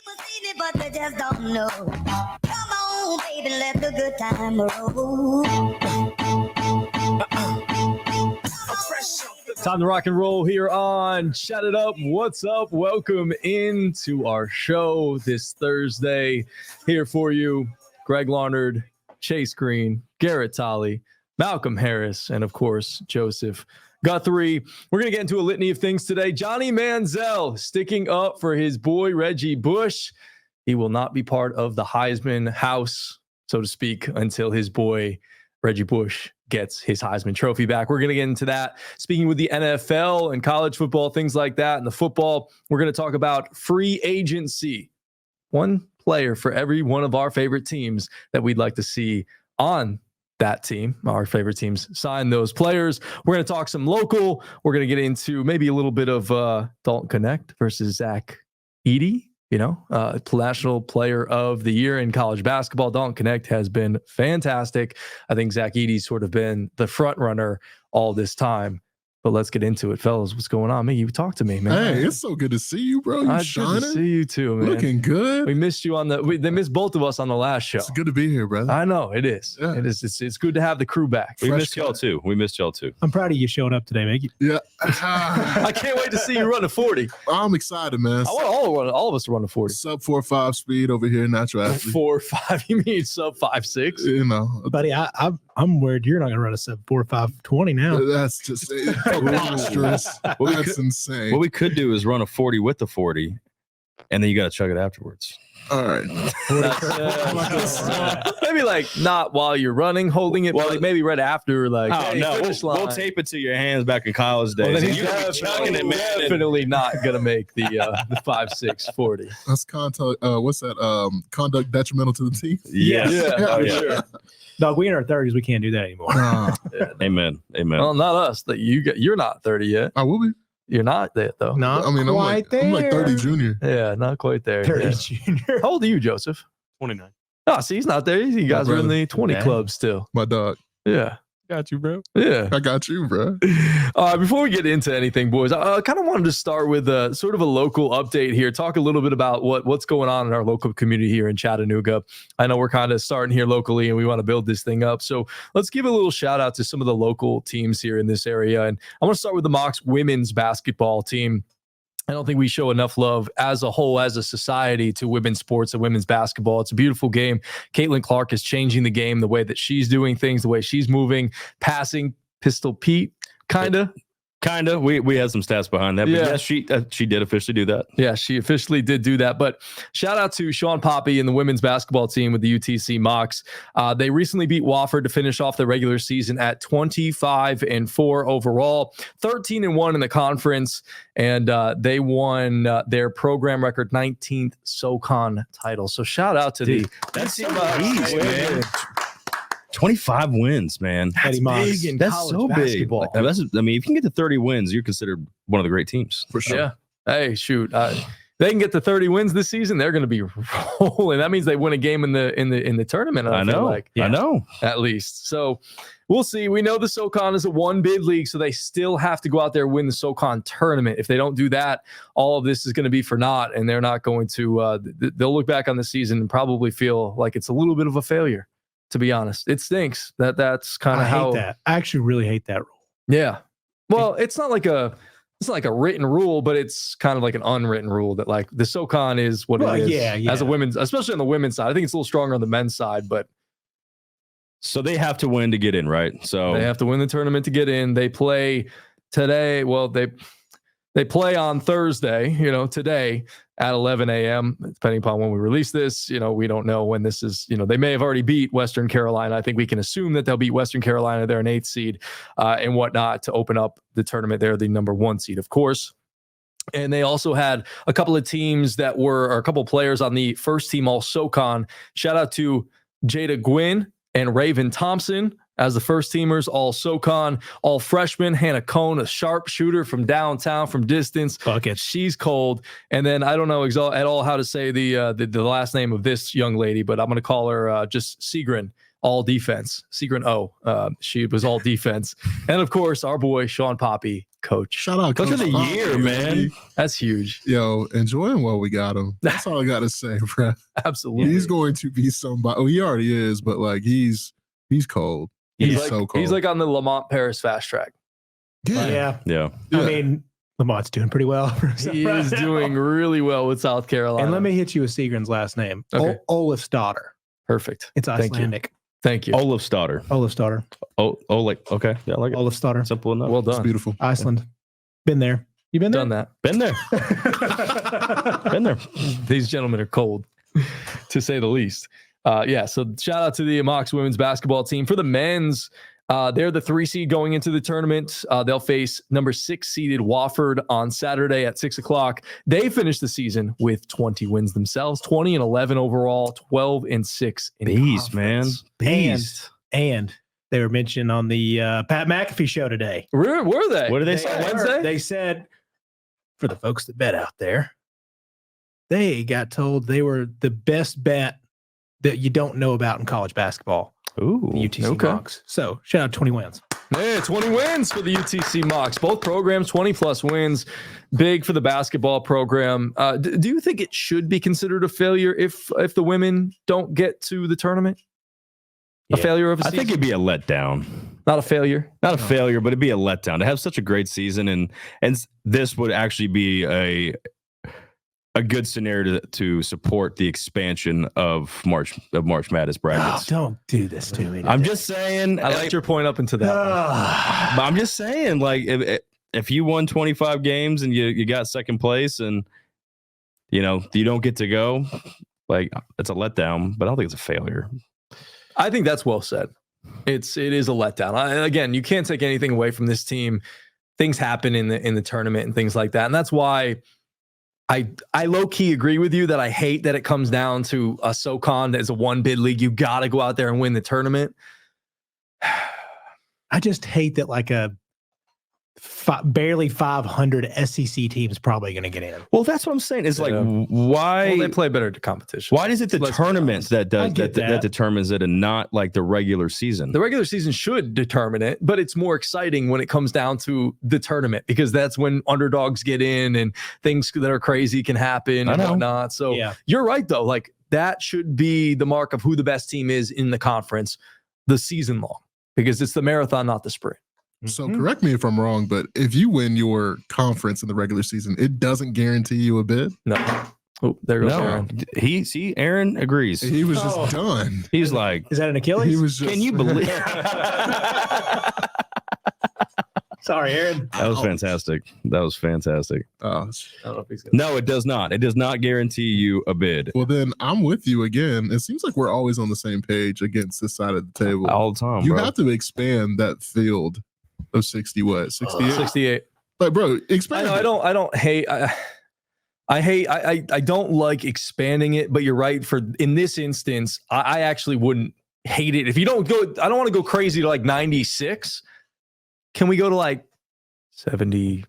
People see me, but they just don't know. Come on, baby, let the good time roll. Time to rock and roll here on Chat It Up. What's up? Welcome into our show this Thursday. Here for you, Greg Larnard, Chase Green, Garrett Tolley, Malcolm Harris, and of course, Joseph Guthrie. We're going to get into a litany of things today. Johnny Manziel sticking up for his boy Reggie Bush. He will not be part of the Heisman house, so to speak, until his boy Reggie Bush gets his Heisman trophy back. We're going to get into that. Speaking with the NFL and college football, things like that, and the football, we're going to talk about free agency. One player for every one of our favorite teams that we'd like to see on that team. Our favorite teams sign those players. We're going to talk some local. We're going to get into maybe a little bit of Dalton Knecht versus Zach Edey. You know, National Player of the Year in college basketball. Dalton Knecht has been fantastic. I think Zach Edey's sort of been the front runner all this time. But let's get into it, fellas. What's going on? Miggy, talk to me, man. Hey, it's so good to see you, bro. You shining? Good to see you too, man. Looking good. We missed you on they missed both of us on the last show. It's good to be here, brother. I know, it is. Yeah. It is. It's good to have the crew back. We missed y'all too. I'm proud of you showing up today, Miggy. Yeah. I can't wait to see you run a 40. I'm excited, man. I want all of us to run a 40. Sub 4.5 speed over here, natural athlete. 4.5? You mean sub 5.6? You know. Buddy, I'm worried you're not going to run a sub 4.520 now. That's just monstrous. That's insane. What we could do is run a 40 with the 40, and then you got to chug it afterwards. All right. Maybe like not while you're running, holding it, but like maybe right after. Like, oh, hey, no, we'll tape it to your hands back in college days. Well, he's definitely not going to make the 5.6 40. That's what's that? Conduct detrimental to the team? Yes. Yeah. Oh, yeah. sure. Dog, we in our 30s. We can't do that anymore. Yeah, Amen. Well, not us. That you're not 30 yet. I will be. You're not there though. Not I'm like 30 junior. Yeah, not quite there. 30 junior. How old are you, Joseph? 29. Oh, see, he's not there. You guys are in the 20 club still. My dog. Yeah. Got you, bro. Yeah. I got you, bro. Before we get into anything, boys, I kind of wanted to start with sort of a local update here. Talk a little bit about what's going on in our local community here in Chattanooga. I know we're kind of starting here locally and we want to build this thing up. So let's give a little shout out to some of the local teams here in this area. And I want to start with the Mocs women's basketball team. I don't think we show enough love as a whole, as a society, to women's sports and women's basketball. It's a beautiful game. Caitlin Clark is changing the game, the way that she's doing things, the way she's moving, passing, Pistol Pete, kind of. We had some stats behind that. But Yeah. yes, she did officially do that. Yeah, she officially did do that. But shout out to Sean Poppy and the women's basketball team with the UTC Mocs. They recently beat Wofford to finish off the regular season at 25-4 overall, 13-1 in the conference, and they won their program record 19th SoCon title. So shout out to That's so man. 25 wins, man. That's big in That's college so basketball. big. If you can get to 30 wins, you're considered one of the great teams. For sure. Yeah. Hey, shoot. They can get to 30 wins this season. They're going to be rolling. That means they win a game in the tournament. I know. I know. At least. So we'll see. We know the SoCon is a one bid league, so they still have to go out there and win the SoCon tournament. If they don't do that, all of this is going to be for naught, and they're not going to. They'll look back on the season and probably feel like it's a little bit of a failure. To be honest, it stinks. That's kind of how. I hate that. I actually really hate that rule. Yeah. Well, it's not like a written rule, but it's kind of like an unwritten rule that like the SoCon is what it is. Yeah. As a women's, especially on the women's side, I think it's a little stronger on the men's side, but. So they have to win to get in, right? So they have to win the tournament to get in. They play today. Well, they play on Thursday, today at 11 a.m., depending upon when we release this. We don't know when this is, they may have already beat Western Carolina. I think we can assume that they'll beat Western Carolina. They're an 8th seed and whatnot to open up the tournament. They're the number 1 seed, of course. And they also had a couple of teams or a couple of players on the first team all SoCon. Shout out to Jada Gwynn and Raven Thompson as the first teamers, all SoCon, all freshmen. Hannah Cohn, a sharp shooter from downtown, from distance. Bucket. She's cold. And then I don't know at all how to say the last name of this young lady, but I'm going to call her just Segrin. all defense. Secret O. She was all defense. And of course, our boy Sean Poppy, coach. Shout out, Coach of the Poppy, year, man. That's huge. Yo, enjoy him while we got him. That's all I got to say, bro. Absolutely. He's going to be somebody. Oh, he already is, but like he's cold. He's like, so cold. He's like on the Lamont Paris fast track. yeah. I mean, Lamont's doing pretty well. He is doing really well with South Carolina. And let me hit you with Seagren's last name. Okay. Olaf's daughter. Perfect. It's Thank Icelandic. Thank you. Olaf's daughter. Olaf's daughter. Like okay, yeah, I like it. Olaf's daughter. Simple enough. Well It's done. beautiful. Iceland. Been there. You been there? Done that. Been there. Been there. These gentlemen are cold, to say the least. So shout out to the Mox women's basketball team. For the men's, they're the 3 seed going into the tournament. They'll face number 6 seeded Wofford on Saturday at 6 o'clock. They finished the season with 20 wins themselves, 20-11 overall, 12-6 in Beast, man. conference. Beast. And they were mentioned on the Pat McAfee show today. Were they? What did they say? Wednesday? They said, for the folks that bet out there, they got told they were the best bet that you don't know about in college basketball. Ooh. The UTC okay. Mox. So shout out 20 wins. Yeah, 20 wins for the UTC Mox. Both programs, 20 plus wins. Big for the basketball program. Do you think it should be considered a failure if the women don't get to the tournament? A Yeah. failure of a I season? think it'd be a letdown. Not a failure. Not a failure, but it'd be a letdown to have such a great season, and this would actually be a good scenario to support the expansion of March Madness Oh, brackets. don't do this to me. I'm just saying. I liked your point up into that. But I'm just saying, like, if you won 25 games and you got second place, and you don't get to go, like, it's a letdown. But I don't think it's a failure. I think that's well said. It is a letdown. Again, you can't take anything away from this team. Things happen in the tournament and things like that, and that's why I low key agree with you that I hate that it comes down to a SoCon as a 1-bid league. You got to go out there and win the tournament. I just hate that like a barely 500 SEC team is probably going to get in. Well, that's what I'm saying. It's like, Yeah. why? Well, they play better to competition. Why is it the Let's be tournament honest. that determines it, and not like the regular season? The regular season should determine it, but it's more exciting when it comes down to the tournament because that's when underdogs get in and things that are crazy can happen I and know. whatnot. So Yeah. you're right, though. Like that should be the mark of who the best team is in the conference the season long because it's the marathon, not the sprint. So correct me if I'm wrong, but if you win your conference in the regular season, it doesn't guarantee you a bid. No. Oh, there goes No, Aaron. Aaron agrees. He was Oh. just done. He's like, Is that an Achilles? He was just. can you believe? Sorry, Aaron. That was fantastic. That was fantastic. Oh, I don't know if he's gonna. No, it does not. It does not guarantee you a bid well, then I'm with you again. It seems like we're always on the same page against this side of the table. all the time, You bro. have to expand that field of 68? 68. Like, bro, expand. I don't hate. I don't like expanding it, but you're right. In this instance, I actually wouldn't hate it if you don't go. I don't want to go crazy to like 96. Can we go to like 78?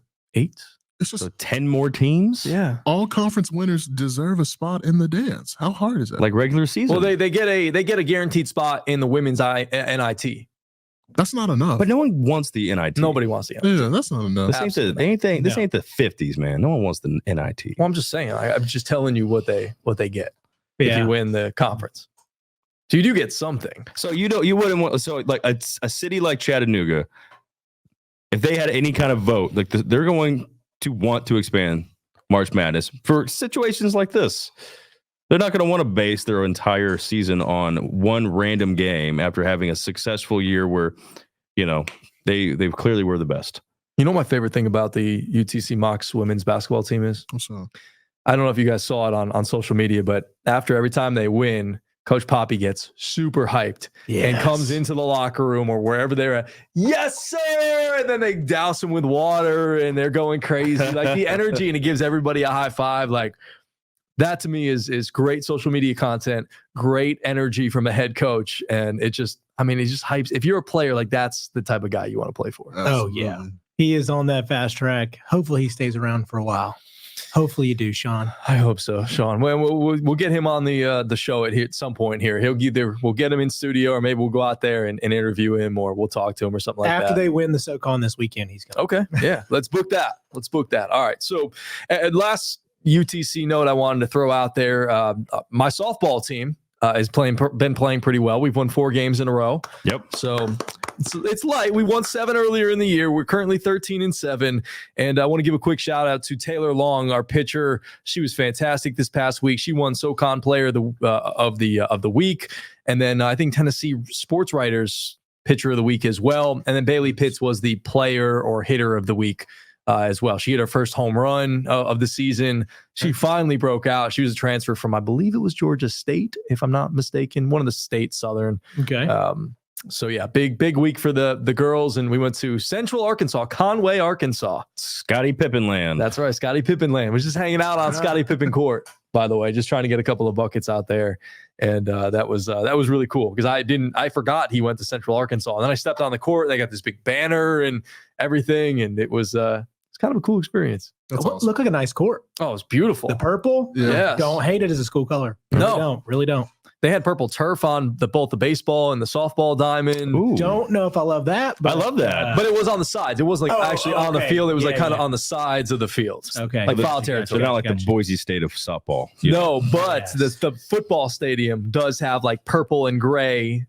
It's just So 10 more teams, Yeah. all conference winners deserve a spot in the dance. How hard is that? like regular season. Well, they get a guaranteed spot in the women's NIT. That's not enough. but no one wants the NIT. Nobody wants the NIT. Yeah, that's not enough. This ain't the Absolutely. anything. This No. ain't the 50s, man. No one wants the NIT. Well, I'm just saying. I'm just telling you what they get if Yeah. you win the conference. So you do get something. So you wouldn't want. So like a city like Chattanooga, if they had any kind of vote, like they're going to want to expand March Madness for situations like this. They're not going to want to base their entire season on one random game after having a successful year where, they clearly were the best. You know what my favorite thing about the UTC Mox women's basketball team is? So, I don't know if you guys saw it on social media, but after every time they win, Coach Poppy gets super hyped and comes into the locker room or wherever they're at. Yes, sir. And then they douse him with water and they're going crazy. Like the energy, and it gives everybody a high five. Like that to me is great social media content, great energy from a head coach. And it just hypes. If you're a player, like that's the type of guy you want to play for. Oh, yeah. He is on that fast track. Hopefully he stays around for a while. Hopefully you do, Sean. I hope so, Sean. We'll get him on the show at some point here. We'll get him in studio, or maybe we'll go out there and interview him, or we'll talk to him or something like that. After they win the SoCon this weekend, he's going. Okay, yeah, let's book that. All right. So, last UTC note I wanted to throw out there: my softball team is been playing pretty well. We've won 4 games in a row. Yep. So it's light. We won 7 earlier in the year. We're currently 13-7. And I want to give a quick shout out to Taylor Long, our pitcher. She was fantastic this past week. She won SoCon Player of the Week. And then I think Tennessee Sports Writers Pitcher of the Week as well. And then Bailey Pitts was the Player or Hitter of the Week as well. She hit her first home run of the season. She finally broke out. She was a transfer from, I believe it was Georgia State, if I'm not mistaken, one of the state Southern. Okay. So yeah, big week for the girls, and we went to Central Arkansas, Conway, Arkansas. Scottie Pippen land. That's right, Scottie Pippen land. We're just hanging out on Scottie Pippen court, by the way, just trying to get a couple of buckets out there, and that was really cool because I forgot he went to Central Arkansas, and then I stepped on the court. They got this big banner and everything, and it was it's kind of a cool experience. That's awesome. Look like a nice court. Oh, it's beautiful. The purple. Yeah. Yes. Don't hate it as a school color. Really don't. They had purple turf on both the baseball and the softball diamond. Ooh. Don't know if I love that, but I love that. But it was on the sides. It wasn't like actually on the field. It was like kind of yeah. on the sides of the field. Okay. Like Gotcha, foul gotcha, territory. They're not like Gotcha. the Boise State of softball. No, but Yes. the football stadium does have like purple and gray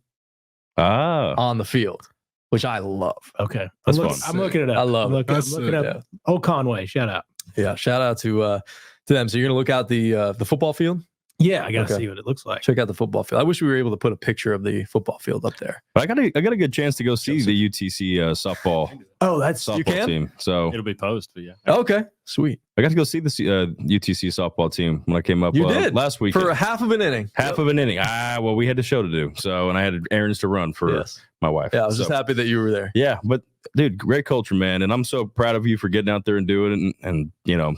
Ah. on the field, which I love. Okay. That's I'm, fun. I'm looking it up. I love it. I'm That's looking sick, up. yeah. Old Conway, shout out. Yeah, shout out to them. So you're gonna look out the football field. Yeah, I gotta Okay. see what it looks like. Check out the football field. I wish we were able to put a picture of the football field up there. But I got a good chance to go see the UTC softball Oh, that's You softball can? team. So It'll be posted, but yeah. Okay, sweet. I got to go see the UTC softball team when I came up You did last week. for half of an inning. Half of an inning. Well, we had the show to do. So, and I had errands to run for Yes. my wife. Yeah, I was just So, happy that you were there. yeah, but dude, great culture, man. And I'm so proud of you for getting out there and doing it. And you know,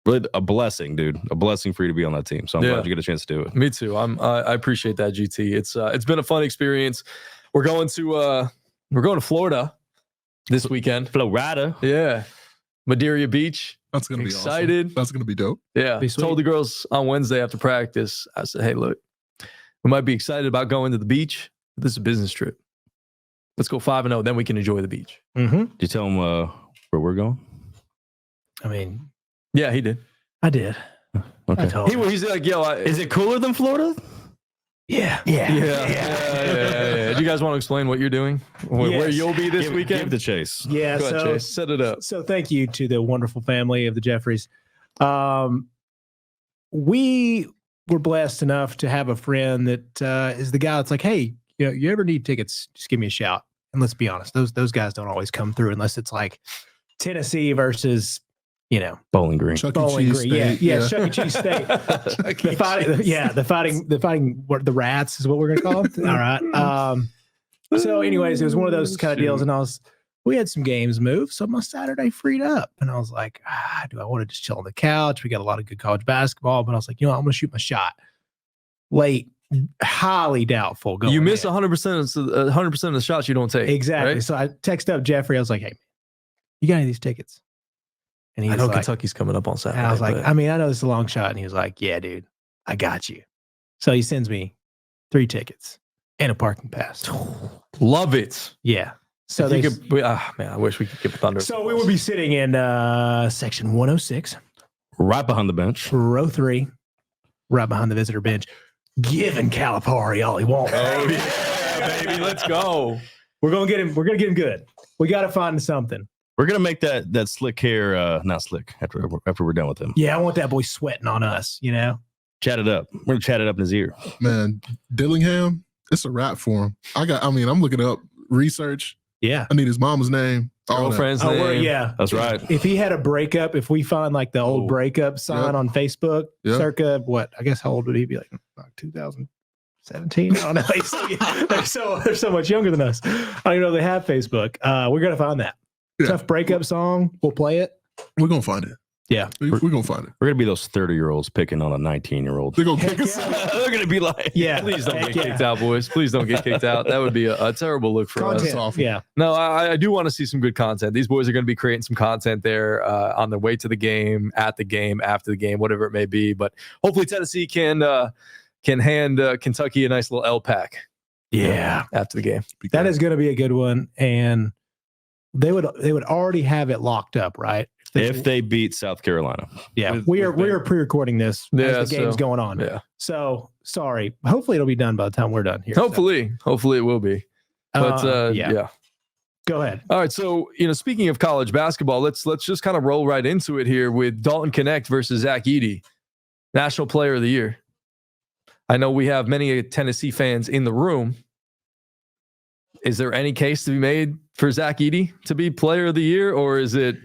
really a blessing, dude. A blessing for you to be on that team. So I'm Yeah. glad you get a chance to do it. Me too. I appreciate that, GT. It's been a fun experience. We're going to Florida this weekend. Florida. Yeah, Madeira Beach. That's gonna be Excited. awesome. That's gonna be dope. Yeah, Be sweet. told the girls on Wednesday after practice. I said, "Hey, look, we might be excited about going to the beach. But this is a business trip. Let's go 5-0. Then we can enjoy the beach." Mm-hmm. Did you tell them where we're going? I mean, Yeah, he did. I did. Okay. I told him. He's like, "Yo, Is it cooler than Florida? Yeah. Yeah. Do you guys want to explain what you're doing? Where Yes. you'll be this Give weekend? the chase. Yeah. Go ahead, So, Chase. Set it up. so thank you to the wonderful family of the Jeffries. We were blessed enough to have a friend that is the guy that's like, hey, you ever need tickets, just give me a shout. And let's be honest, those guys don't always come through unless it's like Tennessee versus, Bowling Green. Chuck E. Bowling Cheese Green. State. Yeah, Chuck E. Cheese State. The fighting, what the rats is what we're gonna call them. All right. So, anyways, it was one of those kind of deals, and we had some games moved, so my Saturday freed up, and I was like, do I want to just chill on the couch? We got a lot of good college basketball, but I was like, I'm gonna shoot my shot. Late, highly doubtful. Going You miss in. 100% of the shots you don't take. Exactly. right? So I texted up Jeffrey. I was like, hey, you got any of these tickets? And he I was know like, Kentucky's coming up on Saturday. and I was like, but- I mean, I know this is a long shot. And he was like, yeah, dude, I got you. So he sends me 3 tickets and a parking pass. love it. Yeah. So If you they, man, I wish we could get Thunder. so we will be sitting in section 106, Right behind the bench. row 3, right behind the visitor bench, giving Calipari all he wants. Oh yeah, baby, let's go. We're gonna get him. We're gonna get him good. We got to find something. We're gonna make that slick hair not slick after we're done with him. Yeah, I want that boy sweating on us. Chat it up. We're gonna chat it up in his ear. Man, Dillingham, it's a wrap for him. I'm looking up research. Yeah. I need his mama's name. all that. Girlfriend's Oh, name. yeah. That's right. If he had a breakup, if we find like the old Oh. breakup sign Yep. on Facebook, Yep. circa what? I guess how old would he be? Like 2017? I don't know. They're so much younger than us. I don't even know they have Facebook. We're gonna find that Yeah. tough breakup song. We'll play it. We're gonna find it. Yeah. We're going to find it. We're going to be those 30-year-olds picking on a 19-year-old. They're going to kick us Yeah. out. They're going to be like, Yeah. Please don't Heck get kicked out, boys. Please don't get kicked out. That would be a terrible look for us. Content. awful. Yeah. No, I do want to see some good content. These boys are going to be creating some content there on their way to the game, at the game, after the game, whatever it may be. But hopefully Tennessee can hand Kentucky a nice little L pack. Yeah. After the game. That is going to be a good one. And they would already have it locked up, right? if they beat South Carolina. Yeah. With- we with are pre-recording this as the game's going on. Yeah. So sorry. Hopefully it'll be done by the time we're done here. Hopefully it will be. But yeah. Go ahead. All right. So, speaking of college basketball, let's just kind of roll right into it here with Dalton Knecht versus Zach Edey, National Player of the Year. I know we have many Tennessee fans in the room. Is there any case to be made for Zach Edey to be Player of the Year, or is it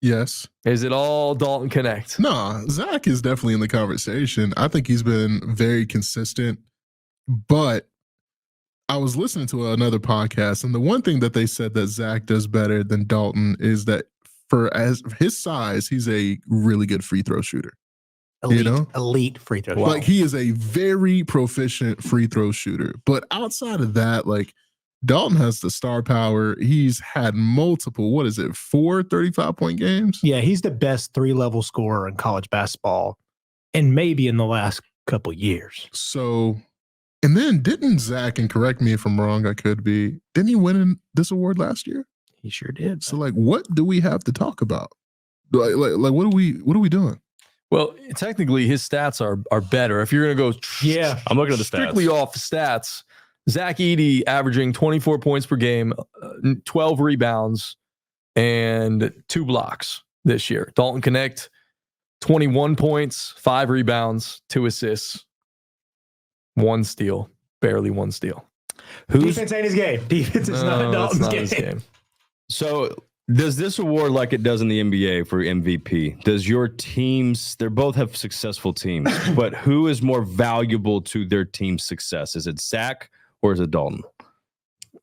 Yes. all Dalton Knecht? No, Zach is definitely in the conversation. I think he's been very consistent, but I was listening to another podcast, and the one thing that they said that Zach does better than Dalton is that as his size, he's a really good free throw shooter. Elite free throw. Like, he is a very proficient free throw shooter. But outside of that, like, Dalton has the star power. He's had multiple, 4 35-point games? Yeah, he's the best 3-level scorer in college basketball, and maybe in the last couple years. So, and then didn't Zach, and correct me if I'm wrong, I could be, didn't he win this award last year? He sure did. So, like, what do we have to talk about? Like what are we doing? Well, technically, his stats are better. If you're going to go I'm looking at the strictly stats. off the stats, Zach Edey averaging 24 points per game, 12 rebounds, and 2 blocks this year. Dalton Knecht, 21 points, 5 rebounds, 2 assists, 1 steal, barely 1 steal. Defense ain't his game. Defense is not Dalton's his game. So does this award, like it does in the NBA for MVP, does your teams, they both have successful teams, but who is more valuable to their team's success? Is it Zach or is it Dalton?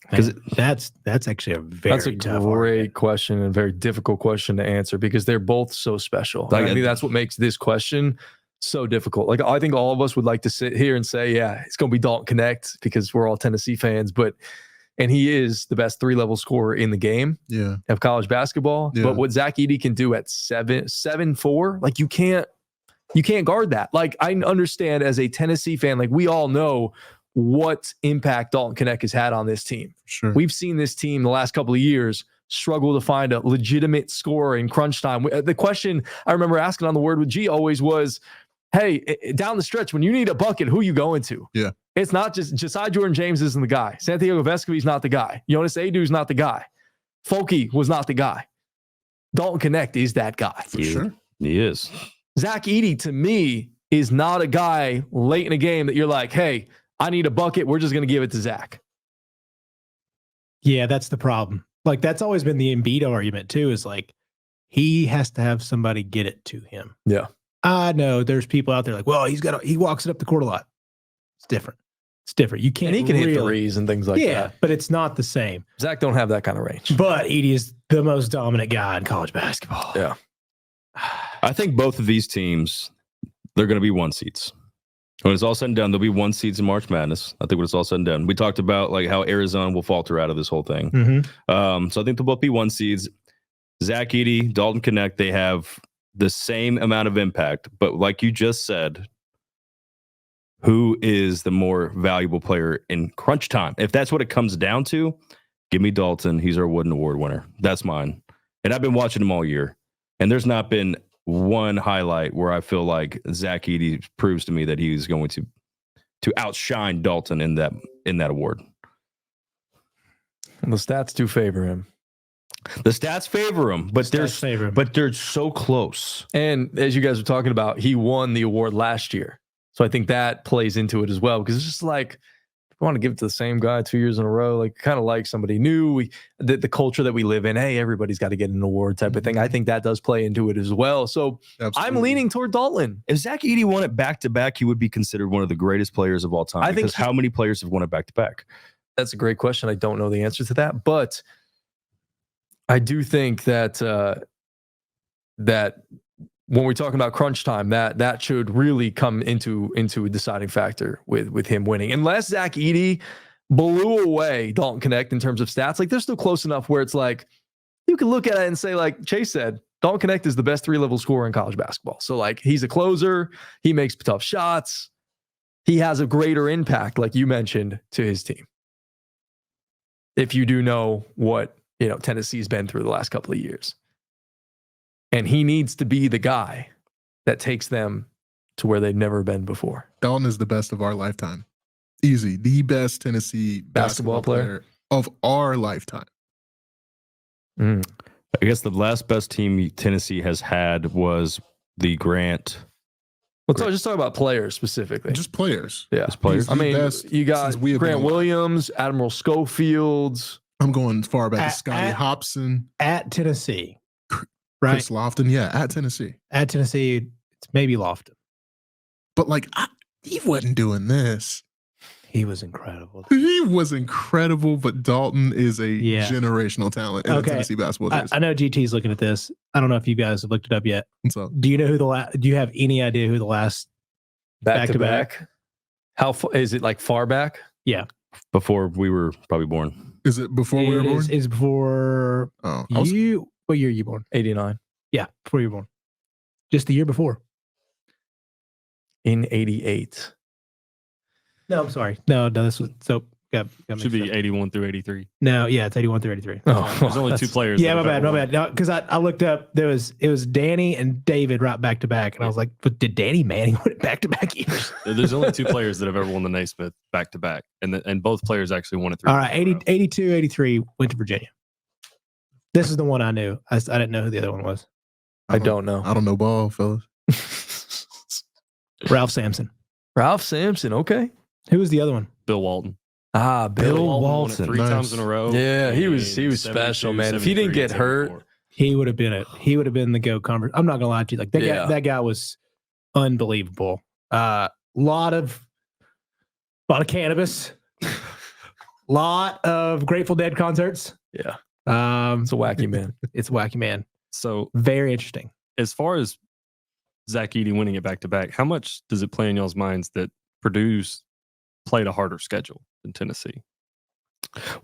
Because that's actually a very That's a tough great argument. question and a very difficult question to answer because they're both so special. Like, I think that's what makes this question so difficult. Like, I think all of us would like to sit here and say, yeah, it's going to be Dalton Knecht because we're all Tennessee fans, and he is the best 3-level scorer in the game of college basketball. Yeah. But what Zach Edey can do at 7'4", like you can't guard that. Like, I understand as a Tennessee fan, like we all know what impact Dalton Knecht has had on this team. Sure. We've seen this team the last couple of years struggle to find a legitimate scorer in crunch time. The question I remember asking on the Word with G always was, hey, down the stretch, when you need a bucket, who you going to? Yeah. It's not just Josiah Jordan-James isn't the guy. Santiago Vescovi's not the guy. Jonas Aidoo's not the guy. Folke was not the guy. Dalton Knecht is that guy. For sure. He is. Zach Edey, to me, is not a guy late in a game that you're like, hey, I need a bucket. We're just going to give it to Zach. Yeah, that's the problem. Like, that's always been the Embiid argument too, is like, he has to have somebody get it to him. Yeah. I know there's people out there like, well, he walks it up the court a lot. It's different. It's different. You can't. And he can hit really, threes and things like that. but it's not the same. Zach don't have that kind of range. But Edey is the most dominant guy in college basketball. Yeah. I think both of these teams, they're going to be 1 seeds. When it's all said and done, there'll be 1 seeds in March Madness. I think when it's all said and done, we talked about like how Arizona will falter out of this whole thing. Mm-hmm. So I think they'll both be 1 seeds. Zach Edey, Dalton Knecht, they have the same amount of impact, but like you just said, who is the more valuable player in crunch time? If that's what it comes down to, give me Dalton. He's our Wooden Award winner. That's mine. And I've been watching him all year, and there's not been one highlight where I feel like Zach Edey proves to me that he's going to outshine Dalton in that award. And the stats do favor him. The stats favor him, but they're so close. And as you guys were talking about, he won the award last year. So I think that plays into it as well, because it's just like, we want to give it to the same guy 2 years in a row, like kind of like somebody new. The culture that we live in, hey, everybody's got to get an award type of thing. I think that does play into it as well. So Absolutely. I'm leaning toward Dalton. If Zach Edey won it back-to-back, he would be considered one of the greatest players of all time. I think because how many players have won it back-to-back? That's a great question. I don't know the answer to that, but I do think that that when we're talking about crunch time, that should really come into a deciding factor with him winning. Unless Zach Edey blew away Dalton Knecht in terms of stats, like they're still close enough where it's like you can look at it and say, like Chase said, Dalton Knecht is the best 3-level scorer in college basketball. So like he's a closer, he makes tough shots, he has a greater impact, like you mentioned, to his team. If you do know what Tennessee's been through the last couple of years. And he needs to be the guy that takes them to where they've never been before. Dalton is the best of our lifetime. Easy. The best Tennessee basketball player of our lifetime. I guess the last best team Tennessee has had was the Grant. Let's just talk about players specifically. Just players. Yeah. Just players. I mean, you got Grant Williams, Admiral Schofields. I'm going far back to Scotty Hobson. At Tennessee. Right. Chris Lofton, at Tennessee. At Tennessee, it's maybe Lofton. But he wasn't doing this. He was incredible. He was incredible, but Dalton is a generational talent in the Tennessee basketball days. I know GT's looking at this. I don't know if you guys have looked it up yet. So, do you know who do you have any idea who the last back-to-back? How is it, like far back? Yeah. Before we were probably born. Is it before we were born? It's before you. What year are you born? 89. Yeah, before you were born. Just the year before. In 88. No, I'm sorry. No, this was so. Should be 81 through 83. No, yeah, it's 81 through 83. Oh, there's only two players. Yeah, my bad. No, because I looked up. It was Danny and David right back to back, and I was like, but did Danny Manning win it back to back years? There's only two players that have ever won the Naismith back to back, and both players actually won it 3 All right, 82, 83 went to Virginia. This is the one I knew. I didn't know who the other one was. I don't know. I don't know ball, fellas. Ralph Sampson. Ralph Sampson. Okay. Who was the other one? Bill Walton. Ah, Bill Won it Walton. 3 times in a row. Yeah, he was special, man. If he didn't get hurt, he would have been the GOAT conference. I'm not gonna lie to you. Like that guy was unbelievable. Lot of cannabis. Lot of Grateful Dead concerts. Yeah. It's a wacky man. It's a wacky man. So very interesting. As far as Zach Edey winning it back to back, how much does it play in y'all's minds that Purdue's played a harder schedule than Tennessee?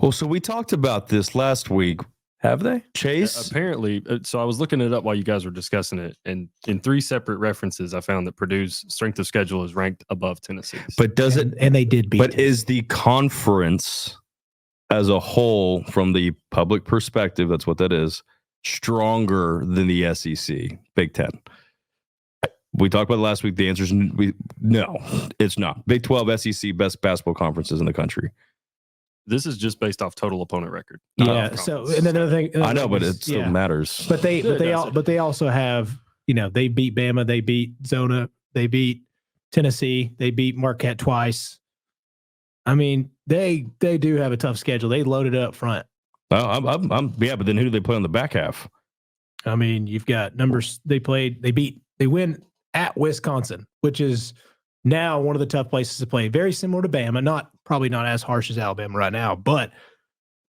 Well, so we talked about this last week. Have they? Chase? Apparently. So I was looking it up while you guys were discussing it. And in 3 separate references, I found that Purdue's strength of schedule is ranked above Tennessee's. But and they did beat. But Tennessee. is the conference as a whole, from the public perspective, that's what that is, stronger than the SEC, Big Ten? We talked about it last week. The answer is no, it's not. Big 12, SEC, best basketball conferences in the country. This is just based off total opponent record. Yeah. So, and then another thing, I know, but it still matters. But they also have, they beat Bama, they beat Zona, they beat Tennessee, they beat Marquette twice. I mean, they do have a tough schedule. They loaded it up front. But then who do they play on the back half? I mean, you've got numbers. They win at Wisconsin, which is now one of the tough places to play. Very similar to Bama, probably not as harsh as Alabama right now, but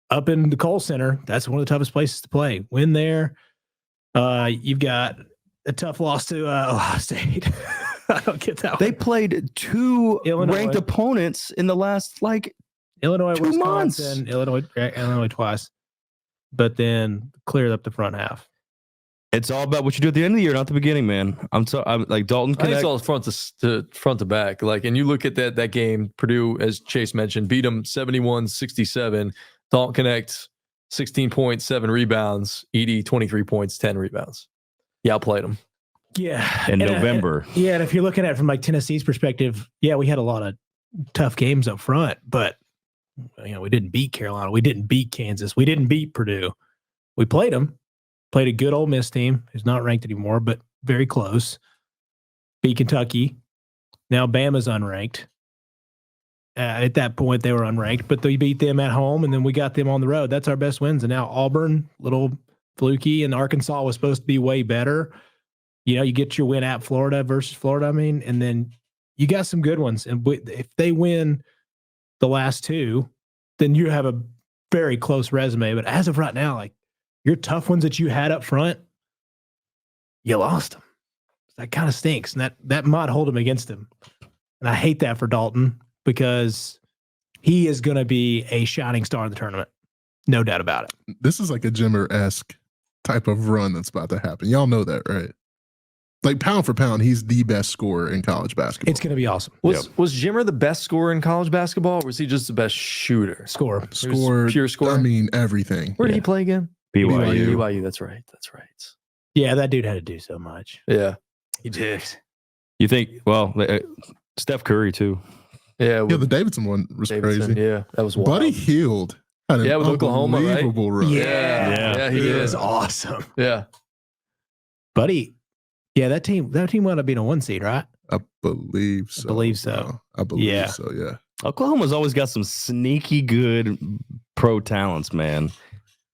up in the Kohl Center, that's one of the toughest places to play. Win there. You've got a tough loss to Ohio State. I don't get that. They played 2 ranked opponents in the last Illinois, 2 Wisconsin, months. Illinois twice, but then cleared up the front half. It's all about what you do at the end of the year, not the beginning, man. I'm like Dalton. I think it's all front to back. And you look at that game, Purdue, as Chase mentioned, beat them 71-67. Dalton Knecht, 16 points, 7 rebounds. Edey, 23 points, 10 rebounds. Yeah, outplayed them. Yeah, in November. And if you're looking at it from Tennessee's perspective, we had a lot of tough games up front, but we didn't beat Carolina, we didn't beat Kansas, we didn't beat Purdue. We played them. Played a good Ole Miss team who's not ranked anymore, but very close. Beat Kentucky. Now Bama's unranked. At that point, they were unranked, but they beat them at home, and then we got them on the road. That's our best wins. And now Auburn, little fluky, and Arkansas was supposed to be way better. You get your win at Florida versus Florida, and then you got some good ones. And if they win the last 2, then you have a very close resume. But as of right now, your tough ones that you had up front, you lost them. That kind of stinks. And that might hold him against him. And I hate that for Dalton because he is going to be a shining star in the tournament. No doubt about it. This is like a Jimmer-esque type of run that's about to happen. Y'all know that, right? Like pound for pound, he's the best scorer in college basketball. It's going to be awesome. Was Jimmer the best scorer in college basketball, or was he just the best shooter? Scorer. Scored, pure scorer? I mean, everything. Where did he play again? BYU. BYU. That's right. Yeah, that dude had to do so much. Yeah. He did. You think? Well, Steph Curry too. Yeah. Yeah, the Davidson one was Davidson, crazy. yeah, that was wild. Buddy Hield had an with Oklahoma, right? unbelievable run. Yeah, he He did. was awesome. Yeah. Buddy. Yeah, that team wound up being a 1 seed, right? I believe so. I believe Yeah. so, yeah. Oklahoma's always got some sneaky good pro talents, man.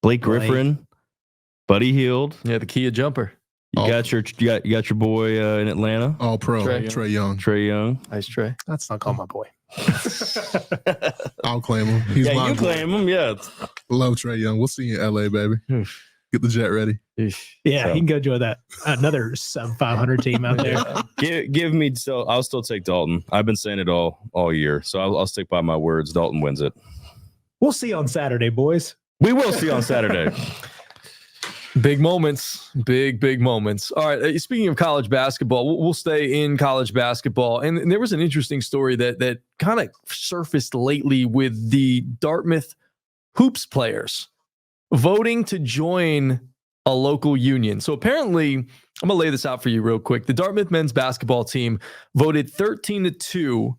Blake Griffin, Buddy Hield. Yeah, the Kia jumper. You got your boy in Atlanta, All pro, Trae Trae Young. Trey Young. Nice Trey. That's not called my boy. I'll claim him. He's Yeah, my you boy. claim him. Yeah. Love Trae Young. We'll see you in LA, baby. Get the jet ready. Yeah, So- he can go join that another sub 500 team out there. Give me. So I'll still take Dalton. I've been saying it all year, so I'll stick by my words. Dalton wins it. We'll see on Saturday, boys. We will see on Saturday. Big moments, big moments. All right. Speaking of college basketball, we'll stay in college basketball. And there was an interesting story that kind of surfaced lately with the Dartmouth hoops players voting to join a local union. So apparently, I'm going to lay this out for you real quick. The Dartmouth men's basketball team voted 13-2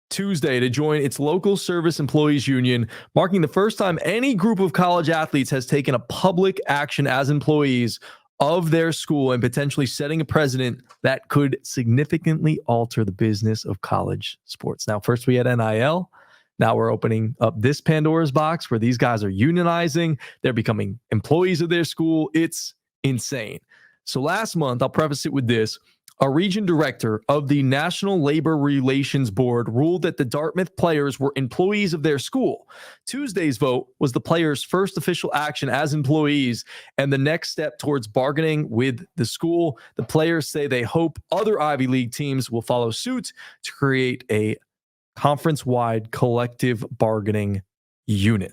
Tuesday to join its local service employees union, marking the first time any group of college athletes has taken a public action as employees of their school and potentially setting a precedent that could significantly alter the business of college sports. Now, first we had NIL. Now we're opening up this Pandora's box where these guys are unionizing. They're becoming employees of their school. It's insane. So last month, I'll preface it with this. A region director of the National Labor Relations Board ruled that the Dartmouth players were employees of their school. Tuesday's vote was the players' first official action as employees and the next step towards bargaining with the school. The players say they hope other Ivy League teams will follow suit to create a conference-wide collective bargaining unit.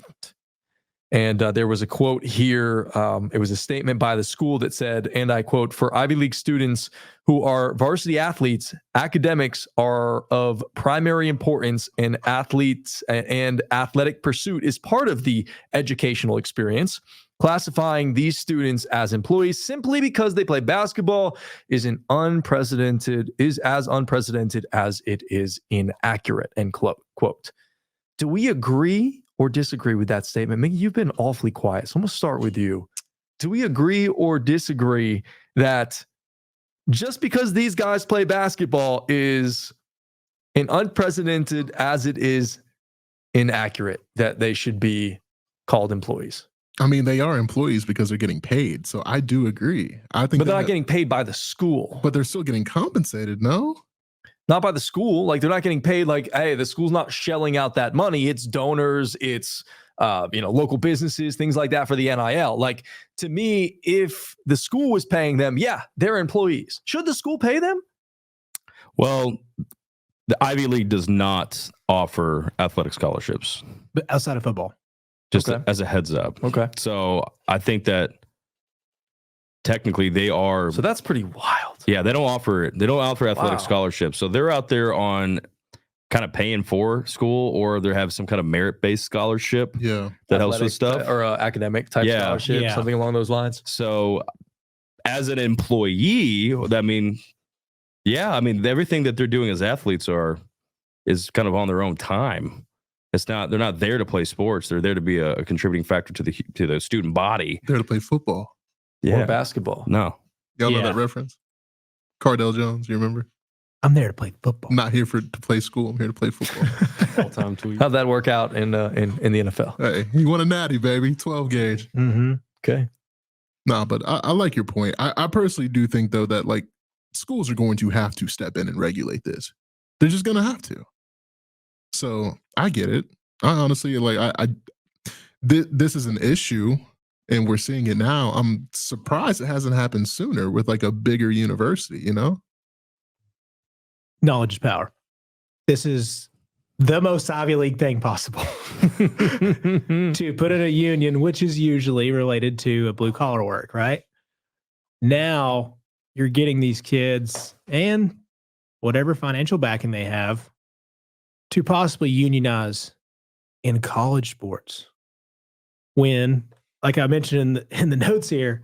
And there was a quote here. It was a statement by the school that said, and I quote, "For Ivy League students who are varsity athletes, academics are of primary importance, and athletes and athletic pursuit is part of the educational experience. Classifying these students as employees simply because they play basketball is as unprecedented as it is inaccurate," end quote. Do we agree or disagree with that statement? Miggy, you've been awfully quiet, so I'm going to start with you. Do we agree or disagree that just because these guys play basketball is an unprecedented as it is inaccurate, that they should be called employees? I mean, they are employees because they're getting paid. So I do agree. I think, But they're not getting paid by the school. but they're still getting compensated. No, Not by the school. Like, they're not getting paid like, hey, the school's not shelling out that money. It's donors, it's local businesses, things like that for the NIL. Like, to me, if the school was paying them, yeah, they're employees. Should the school pay them? Well, the Ivy League does not offer athletic scholarships, But outside of football. just Okay. as a heads up. Okay. So I think that technically they are. So that's pretty wild. Yeah, they don't offer it. They don't offer athletic Wow. scholarships. So they're out there on kind of paying for school, or they have some kind of merit-based scholarship yeah, that helps with Athletic, stuff. or academic type Yeah. scholarship, Yeah. something along those lines. So as an employee, I mean, yeah, I mean, everything that they're doing as athletes is kind of on their own time. They're not there to play sports. They're there to be a contributing factor to the student body. there to play football. Or basketball. No. Y'all know Yeah. that reference? Cardell Jones, you remember? I'm there to play football. I'm not here to play school. I'm here to play football. All-time tweet. How'd that work out in the NFL? Hey, you want a natty, baby? 12 gauge. Mm-hmm. Okay. Nah, but I like your point. I personally do think though that like schools are going to have to step in and regulate this. They're just gonna have to. So I get it. I honestly like this is an issue, And we're seeing it now. I'm surprised it hasn't happened sooner with like a bigger university, you know? Knowledge is power. This is the most Ivy League thing possible. To put in a union, which is usually related to a blue collar work, right? Now you're getting these kids and whatever financial backing they have to possibly unionize in college sports. When, like I mentioned in the notes here,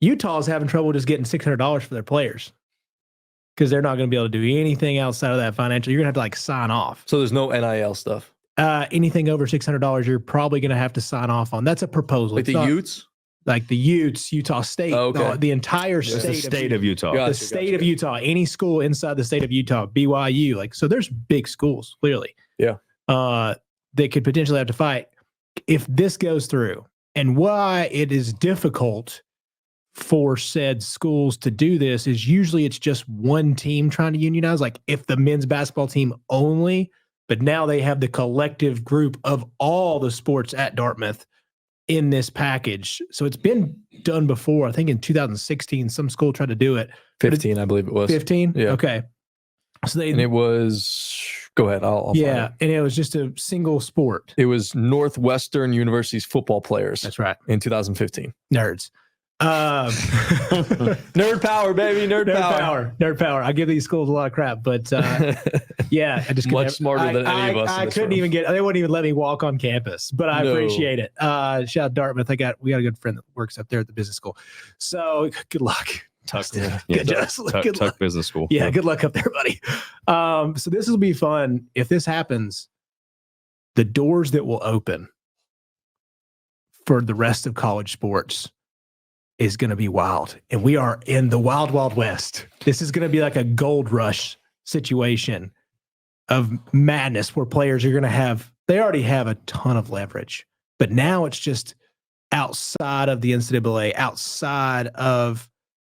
Utah is having trouble just getting $600 for their players because they're not going to be able to do anything outside of that financial. You're going to have to like sign off. So there's no NIL stuff. Anything over $600, you're probably going to have to sign off on. That's a proposal. Like It's the not- Utes? like the Utes, Utah State, Oh, okay. the entire It's state, the state of Utah. Gotcha, the state of Utah, any school inside the state of Utah, BYU, like, so there's big schools clearly. Yeah. They could potentially have to fight if this goes through. And why it is difficult for said schools to do this is usually it's just one team trying to unionize. Like if the men's basketball team only, but now they have the collective group of all the sports at Dartmouth in this package. So it's been done before. I think in 2016, some school tried to do it. 15, I believe it was. 15? Yeah. Okay. So And it was, go ahead. I'll find yeah. it. And it was just a single sport. It was Northwestern University's football players That's right. in 2015. Nerds. Nerd power, baby. Nerd power. Nerd power. I give these schools a lot of crap, but yeah, I just Much couldn't- smarter than any of us in I this couldn't room. even get. They wouldn't even let me walk on campus, but I No. appreciate it. Shout out Dartmouth. We got a good friend that works up there at the business school. So good luck. Yeah. Good, good luck. Tuck Business School. Yeah, good luck up there, buddy. So this will be fun. If this happens, the doors that will open for the rest of college sports is going to be wild. And we are in the wild, wild west. This is going to be like a gold rush situation of madness where players are going to have, they already have a ton of leverage, but now it's just outside of the NCAA, outside of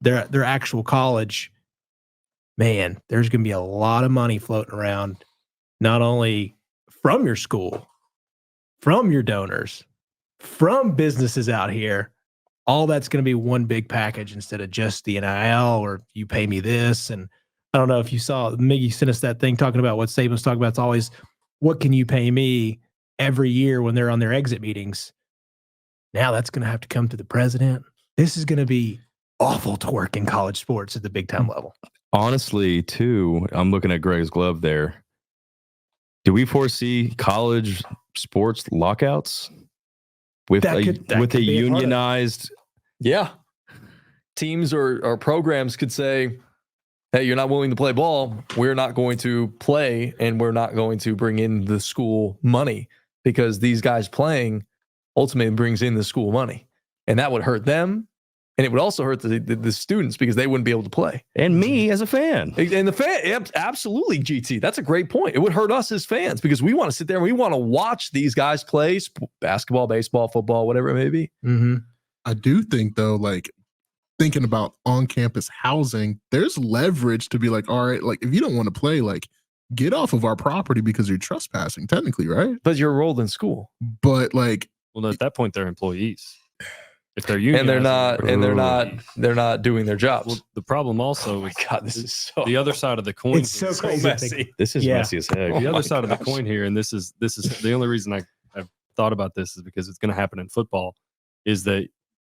their actual college. Man, there's going to be a lot of money floating around, not only from your school, from your donors, from businesses out here. All that's going to be one big package instead of just the NIL or you pay me this. And I don't know if you saw, Miggy sent us that thing talking about what Saban's talking about. It's always, what can you pay me every year when they're on their exit meetings? Now that's going to have to come to the president. This is going to be awful to work in college sports at the big time level. Honestly, too, I'm looking at Greg's glove there. Do we foresee college sports lockouts with That a could be a part of it. unionized? Yeah. Teams or programs could say, hey, you're not willing to play ball. We're not going to play and we're not going to bring in the school money because these guys playing ultimately brings in the school money. And that would hurt them. And it would also hurt the students because they wouldn't be able to play. And me as a fan. And the fan, absolutely, GT. That's a great point. It would hurt us as fans because we want to sit there and we want to watch these guys play basketball, baseball, football, whatever it may be. Mm-hmm. I do think though, like thinking about on-campus housing, there's leverage to be like, all right, like if you don't want to play, like get off of our property because you're trespassing technically, right? But you're enrolled in school. But like, Well, at that point, they're employees. If they're union, And they're not doing their jobs. Well, the problem also Oh my is God, this is so the other side of the coin. It's so here- crazy. to think- This is Yeah. messy as heck. Oh The my other side of the gosh. coin here, and this is the only reason I've thought about this is because it's going to happen in football, is that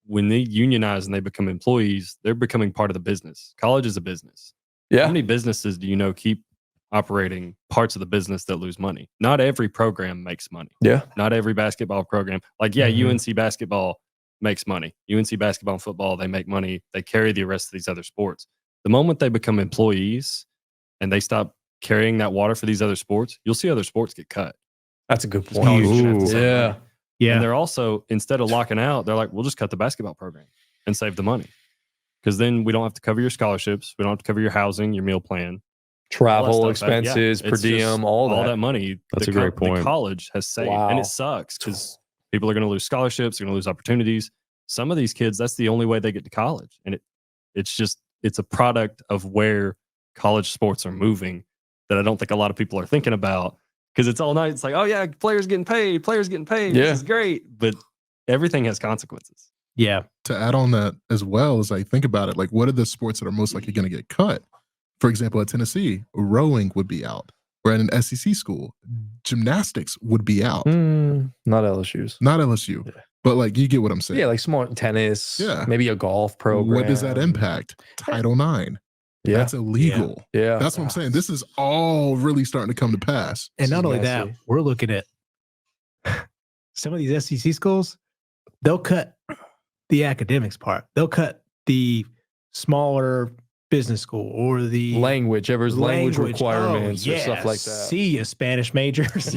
when they unionize and they become employees, they're becoming part of the business. College is a business. How Yeah. many businesses do you know keep operating parts of the business that lose money? Not every program makes money. Yeah. Not every basketball program. Like, yeah, Mhm. UNC basketball makes money. UNC basketball and football, they make money. They carry the rest of these other sports. The moment they become employees and they stop carrying that water for these other sports, you'll see other sports get cut. That's a good College is gonna have to point. save Yeah. money. Yeah. And they're also, instead of locking out, they're like, we'll just cut the basketball program and save the money. Because then we don't have to cover your scholarships. We don't have to cover your housing, your meal plan. all that Travel stuff. Yeah, expenses, per it's just diem, all that. money. That's the a great point. The college has saved. Wow. And it sucks because people are going to lose scholarships. They're going to lose opportunities. Some of these kids, that's the only way they get to college. And it's a product of where college sports are moving that I don't think a lot of people are thinking about. Because it's all night. It's like, oh yeah, players getting paid. Yeah. This is great. But everything has consequences. Yeah. To add on that as well is like, think about it. Like, what are the sports that are most likely going to get cut? For example, at Tennessee, rowing would be out. Or at an SEC school, gymnastics would be out. Not LSU's. Not LSU. Yeah. But like, you get what I'm saying. Yeah, like small tennis. Yeah. Maybe a golf program. What does that impact? Title IX. Yeah. That's illegal. Yeah. That's what I'm saying. This is all really starting to come to pass. And not only that, we're looking at some of these SEC schools, they'll cut the academics part. They'll cut the smaller business school or the language requirements or stuff like that. See ya, Spanish majors.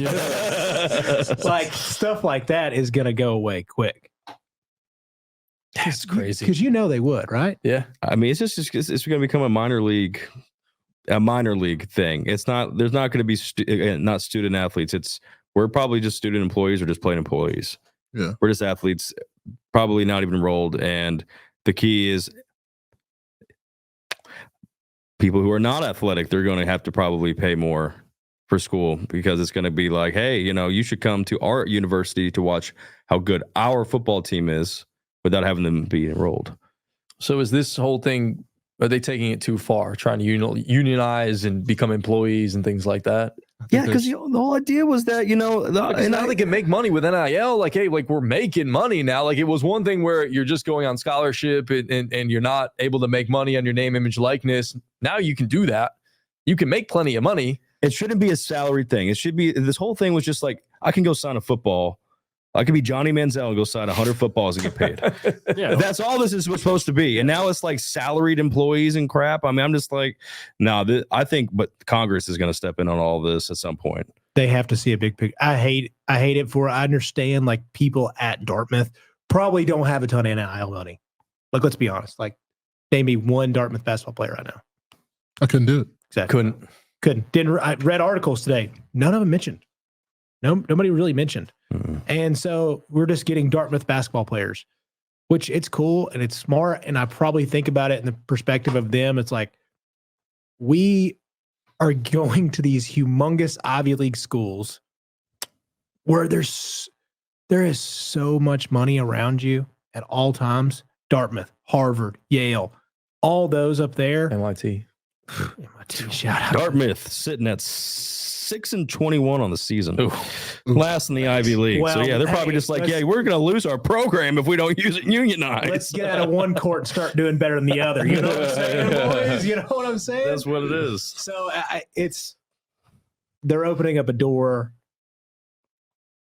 Like stuff like that is going to go away quick. That's crazy. Because they would, right? Yeah. I mean, it's going to become a minor league thing. It's not. There's not going to be not student athletes. We're probably just student employees or just plain employees. Yeah, we're just athletes, probably not even enrolled. And the key is people who are not athletic. They're going to have to probably pay more for school because it's going to be like, hey, you should come to our university to watch how good our football team is without having them be enrolled. So is this whole thing, are they taking it too far, trying to unionize and become employees and things like that? Yeah, because the whole idea was that, now they can make money with NIL. Like, hey, like we're making money now. Like it was one thing where you're just going on scholarship and you're not able to make money on your name, image, likeness. Now you can do that. You can make plenty of money. It shouldn't be a salary thing. It should be, this whole thing was just like, I can go sign a football. I could be Johnny Manziel and go sign 100 footballs and get paid. Yeah. That's all this is supposed to be. And now it's like salaried employees and crap. I mean, I'm just like, no, I think, but Congress is going to step in on all this at some point. They have to see a big picture. I hate it I understand like people at Dartmouth probably don't have a ton of NIL money. Like, let's be honest. Like, name me one Dartmouth basketball player right now. I couldn't do it. Exactly. Couldn't. I read articles today. None of them mentioned. Nobody really mentioned. Mm-hmm. And so we're just getting Dartmouth basketball players, which it's cool and it's smart. And I probably think about it in the perspective of them. It's like, we are going to these humongous Ivy League schools where there is so much money around you at all times. Dartmouth, Harvard, Yale, all those up there. MIT. Shout out. Dartmouth sitting at 6-21 on the season. Last in the Ivy League. Well, so yeah, they're probably just like, yeah, we're going to lose our program if we don't use it unionize. Let's get out of one court and start doing better than the other. You know what I'm saying, boys? You know what I'm saying? That's what it is. So they're opening up a door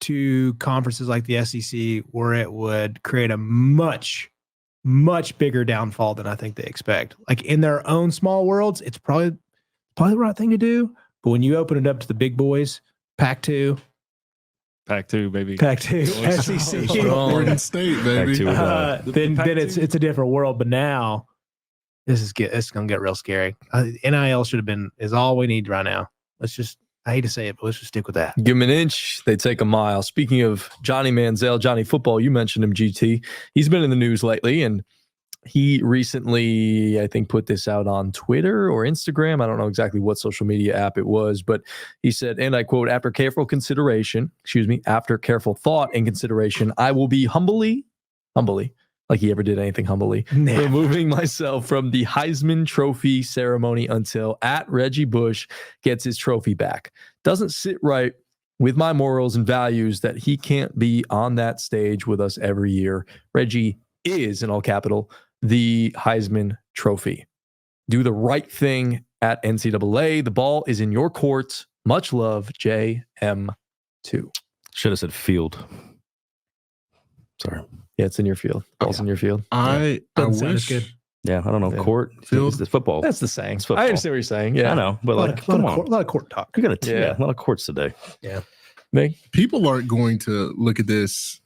to conferences like the SEC where it would create a much, much bigger downfall than I think they expect. Like in their own small worlds, it's probably the right thing to do. But when you open it up to the big boys, Pac-2, baby. Pac-2, SEC, Oregon State, baby. then it's a different world. But now it's gonna get real scary. NIL is all we need right now. I hate to say it, but let's just stick with that. Give them an inch, they take a mile. Speaking of Johnny Manziel, Johnny Football, you mentioned him, GT. He's been in the news lately, and he recently, I think, put this out on Twitter or Instagram. I don't know exactly what social media app it was, but he said, and I quote, after careful thought and consideration, I will be humbly, like he ever did anything humbly, removing myself from the Heisman Trophy ceremony until @Reggie Bush gets his trophy back. Doesn't sit right with my morals and values that he can't be on that stage with us every year. Reggie is, in all capital, the Heisman Trophy. Do the right thing at NCAA. The ball is in your court. Much love, JM2. Should have said field. Sorry. Yeah, it's in your field. Ball's in your field. I wish. Good. Yeah, I don't know. Yeah. Court, Field. it's football. That's the saying. It's football. I understand what you're saying. Yeah, I know, but like, come on. A lot of court talk. We got Yeah. a lot of courts today. Me? People aren't going to look at this.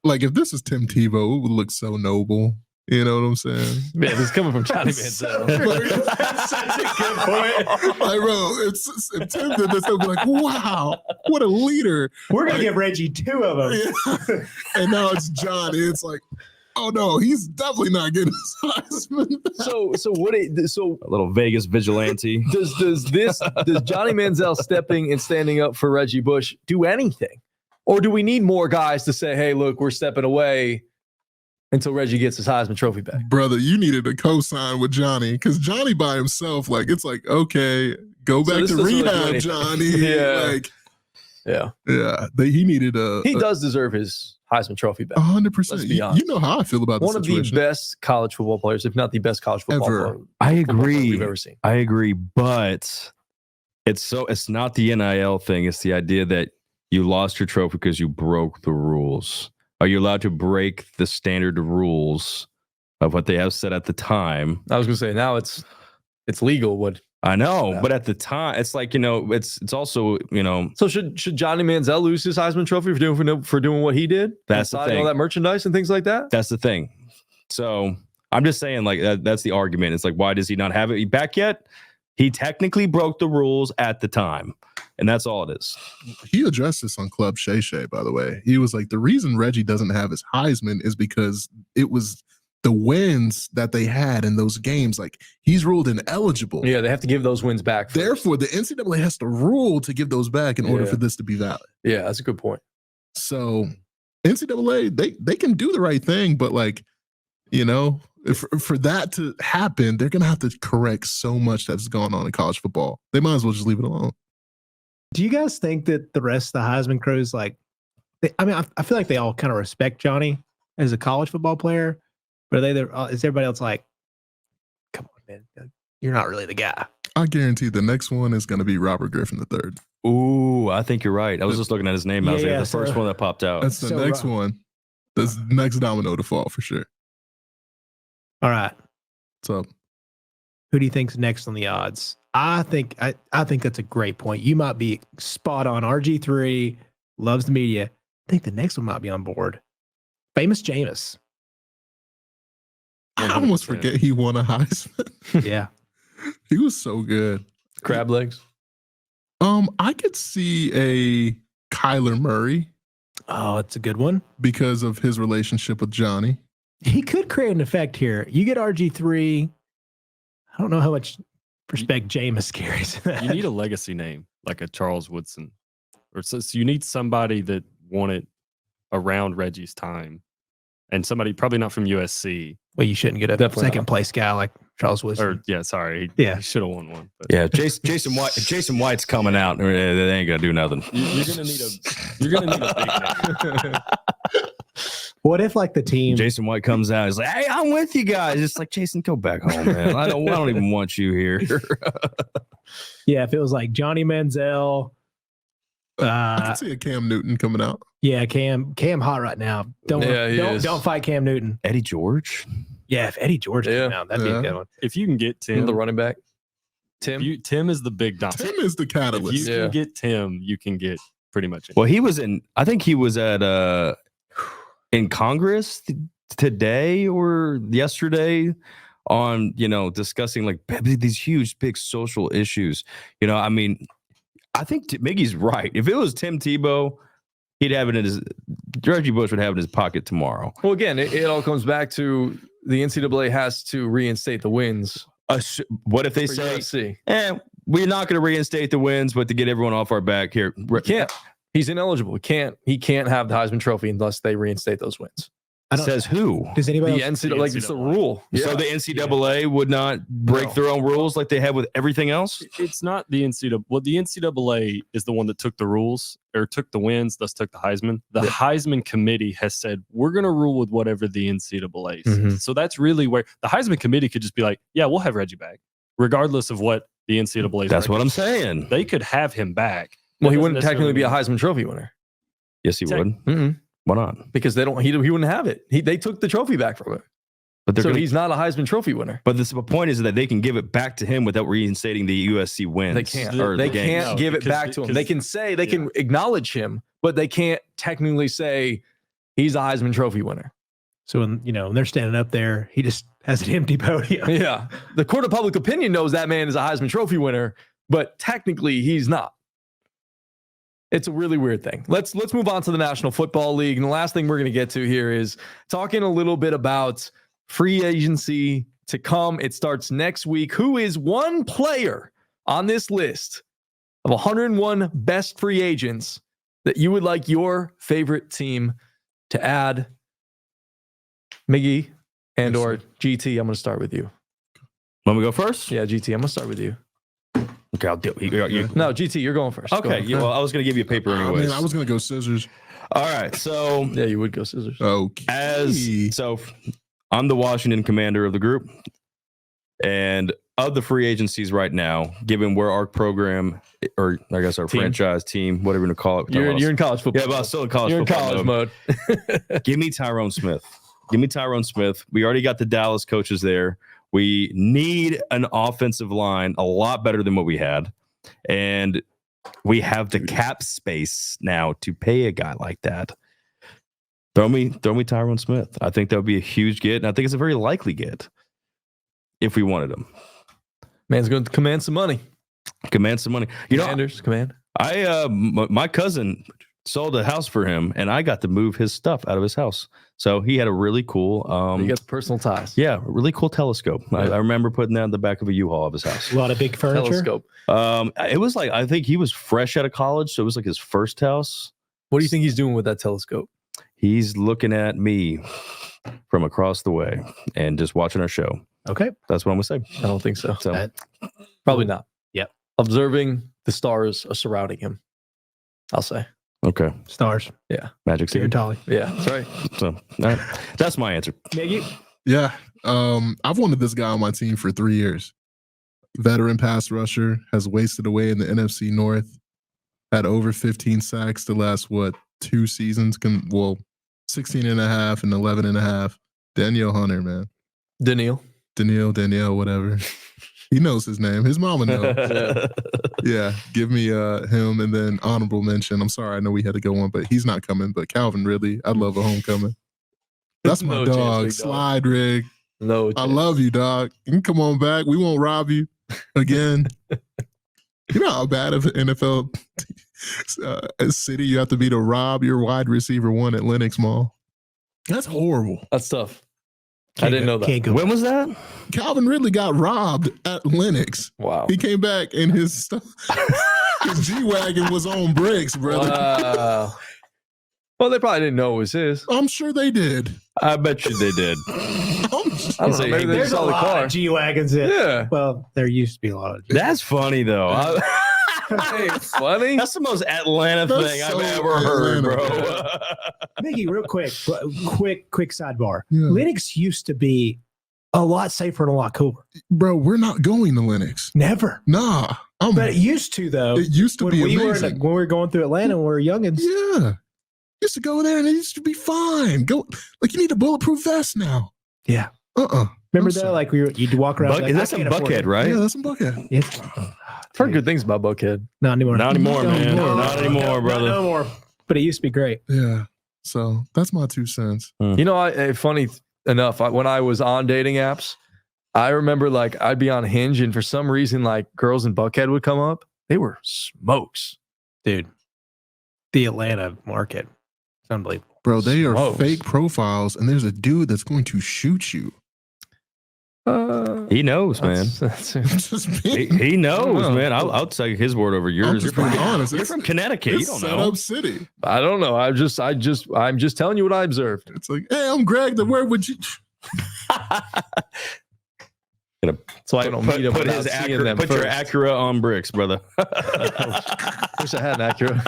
Like, if this is Tim Tebow, it would look so noble. You know what I'm saying? Yeah, this is coming from Johnny Manziel. That's such a good point. Like, bro, if Tim did this, they'll be like, wow, what a leader. We're going to give Reggie 2 of them. Yeah. And now it's John. And it's like, oh no, he's definitely not getting his Heisman. So A little Vegas vigilante. does Johnny Manziel standing up for Reggie Bush do anything? Or do we need more guys to say, hey, look, we're stepping away until Reggie gets his Heisman Trophy back. Brother, you needed a co-sign with Johnny because Johnny by himself, like, it's like, okay, go back this to doesn't really do rehab, anything. Johnny. Yeah. Like, Yeah. he needed He does deserve his Heisman Trophy back. 100%. Let's be You honest. know how I feel about One the of the situation. best college football players, if not the best college football Ever. player I football player agree. we've ever seen. I agree, but it's not the NIL thing. It's the idea that you lost your trophy because you broke the rules. Are you allowed to break the standard rules of what they have said at the time? I was going to say, now it's legal. What I know, Yeah. but at the time, it's like, it's also, So should Johnny Manziel lose his Heisman Trophy for doing what he did? That's the Signing thing. all that merchandise and things like that. that's the thing. So I'm just saying, like, that's the argument. It's like, why does he not have it back yet? He technically broke the rules at the time, and that's all it is. He addressed this on Club Shay Shay, by the way. He was like, the reason Reggie doesn't have his Heisman is because it was the wins that they had in those games. Like, he's ruled ineligible. Yeah, they have to give those wins back. First. Therefore, the NCAA has to rule to give those back in order Yeah. for this to be valid. Yeah, that's a good point. So NCAA, they can do the right thing, but like, if, for that to happen, they're gonna have to correct so much that's gone on in college football. They might as well just leave it alone. Do you guys think that the rest of the Heisman crews, like, I feel like they all kind of respect Johnny as a college football player, but is everybody else like, come on, man, you're not really the guy? I guarantee the next one is gonna be Robert Griffin III. Ooh, I think you're right. I was just looking at his name. I was like, the first one that popped out. That's the So next one. That's the next domino to fall for sure. All right. So Who do you think's next on the odds? I think that's a great point. You might be spot on. RG3 loves the media. I think the next one might be on board. Famous Jameis. I almost forget he won a Heisman. Yeah. He was so good. Crab legs. I could see a Kyler Murray Oh, it's a good one. because of his relationship with Johnny. He could create an effect here. You get RG3. I don't know how much respect Jameis carries. You need a legacy name like a Charles Woodson, or so you need somebody that won it around Reggie's time, and somebody probably not from USC. Well, you shouldn't get a Definitely second not. place guy like Charles Woodson. Or he Yeah. should have won one. But Yeah, Jason White. If Jason White's coming out, they ain't gonna do nothing. you're gonna need a big name. What if like the team? Jason White comes out. He's like, "Hey, I'm with you guys." It's like, Jason, go back home, man. I don't even want you here. Yeah, if it was like Johnny Manziel. I could see a Cam Newton coming out. Yeah, Cam hot right now. Don't fight Cam Newton. Eddie George. Yeah, if Eddie George came out, that'd be a good one. If you can get Tim, The running back. Tim. Tim is the big dom. Tim is the If catalyst. you can get Tim, you can get pretty much. Well, he was in. I think he was at in Congress today or yesterday on discussing like these huge big social issues. I mean, I think Miggy's right. If it was Tim Tebow, he'd have it in his. Reggie Bush would have it in his pocket tomorrow. Well, again, it all comes back to the NCAA has to reinstate the wins. What if they for say, USC. we're not going to reinstate the wins, but to get everyone off our back here, He can't. He's ineligible. He can't have the Heisman Trophy unless they reinstate those wins. Says who? Does anybody The else? NCAA, like it's the rule. So the NCAA would not break No. their own rules like they have with everything else? It's not the NCAA. Well, the NCAA is the one that took the rules or took the wins, thus took the Heisman. The Heisman committee has said, we're going to rule with whatever the NCAA says. Mhm. So that's really where the Heisman committee could just be like, yeah, we'll have Reggie back, regardless of what the NCAA is. That's what I'm saying. They could have him back. Well, That he doesn't wouldn't technically be a necessarily Heisman Trophy winner Yes, he Tech- would. Mm-mm. Why not? because they don't. He wouldn't have it. They took the trophy back from him, But they're so gonna, he's not a Heisman Trophy winner. But the point is that they can give it back to him without reinstating the USC wins. They can't. The- Or They the games. can't No, give it because- back to him. They can say they yeah. can acknowledge him, but they can't technically say he's a Heisman Trophy winner. So when when they're standing up there, he just has an empty podium. Yeah, the court of public opinion knows that man is a Heisman Trophy winner, but technically he's not. It's a really weird thing. Let's move on to the National Football League. And the last thing we're going to get to here is talking a little bit about free agency to come. It starts next week. Who is one player on this list of 101 best free agents that you would like your favorite team to add Miggy and Yes, or sir. GT, I'm going to start with you. Let me go first. Yeah, GT, I'm going to start with you. Okay, I'll do it. No, GT, you're going first. Go Okay. on. Yeah, well, I was gonna give you a paper I anyways. mean, I was gonna go scissors. All right. So Yeah, you would go scissors. Okay. I'm the Washington commander of the group, and of the free agencies right now, given where our program, or I guess our Team. franchise team, whatever you want to call it, You're in college football. yeah, but I'm still in college. You're in football college mode. Give me Tyrone Smith. Give me Tyrone Smith. We already got the Dallas coaches there. We need an offensive line a lot better than what we had. And we have the cap space now to pay a guy like that. Throw me Tyrone Smith. I think that would be a huge get. And I think it's a very likely get if we wanted him. Man's going to command some money. Command some money. Commanders, command. My cousin sold a house for him, and I got to move his stuff out of his house. So he had a really cool, You got the personal ties. yeah, a really cool telescope. I remember putting that in the back of a U-Haul of his house. A lot of big furniture. Telescope. It was like, I think he was fresh out of college, so it was like his first house. What do you think he's doing with that telescope? He's looking at me from across the way and just watching our show. Okay. That's what I'm gonna say. I don't think so. So Probably not. Yep. Observing the stars are surrounding him, I'll say. okay, Stars. Magic Peter City. Tolly. Yeah, that's right. So all right. That's my answer. Miggy. Yeah. I've wanted this guy on my team for 3 years. Veteran pass rusher, has wasted away in the NFC North, had over 15 sacks the last, 2 seasons? 16 and a half and 11 and a half. Danielle Hunter, man. Danielle, Whatever. He knows his name. His mama knows. Yeah, give me him, and then honorable mention. I'm sorry, I know we had to go on, but he's not coming. But Calvin Ridley, I'd love a homecoming. That's my No chance, dog. big dog. Slide rig. No, I love you, dog. You can come on back. We won't rob you again. You know how bad of an NFL city you have to be to rob your wide receiver one at Lenox Mall? That's horrible. That's tough. I didn't know that. Can't go. When was that? Calvin Ridley got robbed at Lenox. Wow. He came back and his stuff, his G-Wagon was on bricks, brother. Wow. Well, they probably didn't know it was his. I'm sure they did. I bet you they did. I don't know. Say, Maybe hey, they There's just a saw the lot car. of G-Wagons. Yeah. Well, there used to be a lot of That's funny though. Hey, it's funny. That's the most Atlanta That's thing so I've ever heard, Atlanta. bro. Miggy, real quick sidebar. Yeah. Linux used to be a lot safer and a lot cooler. Bro, we're not going to Lenox. Never. Nah. But it used to, though. It used to when be we amazing. when we were going through Atlanta when we were youngins. Yeah. Used to go there and it used to be fine. Go like you need a bulletproof vest now. Yeah. Remember Remember that? Like you'd walk around. like, That's I in can't afford Buckhead, it. right? Yeah, that's some Buckhead. Yeah. I've heard good things about Buckhead. Not anymore. Not anymore, No, man. no, Not anymore, brother. No more. But it used to be great. Yeah. So that's my 2 cents. You know, funny enough, when I was on dating apps, I remember like I'd be on Hinge and for some reason like girls in Buckhead would come up. They were smokes. Dude. The Atlanta market. It's unbelievable. Bro, they are Smokes. fake profiles and there's a dude that's going to shoot you. He knows, man. Just being, He knows, I don't know. man. I'll take his word over I'm yours. just You're from, being honest. you're It's, from Connecticut. You it's don't set know. up city. I don't know. I'm just telling you what I observed. It's like, hey, I'm Greg. Where would you? So I don't meet them Put without his seeing Acura, them put your first. Acura on bricks, brother. Wish I had an Acura.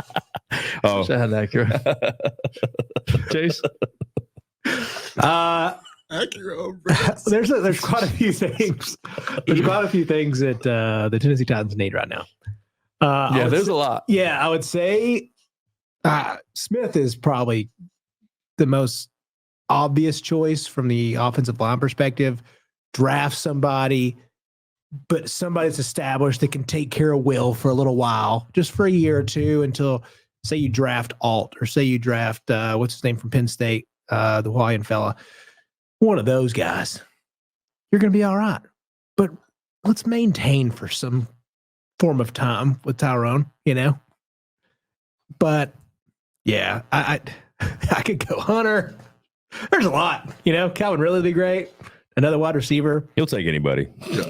Oh, Wish I had an Acura. Chase. Acura. There's quite a few things. There's quite a few things that the Tennessee Titans need right now. Yeah, there's a lot. Yeah, I would say Smith is probably the most obvious choice from the offensive line perspective. Draft somebody, but somebody that's established that can take care of Will for a little while, just for a year or two until, say, you draft Alt or say you draft, what's his name from Penn State, the Hawaiian fella. One of those guys. You're going to be all right. But let's maintain for some form of time with Tyrone, you know? But yeah, I could go Hunter. There's a lot, you know. Calvin really be great. Another wide receiver. he'll take anybody.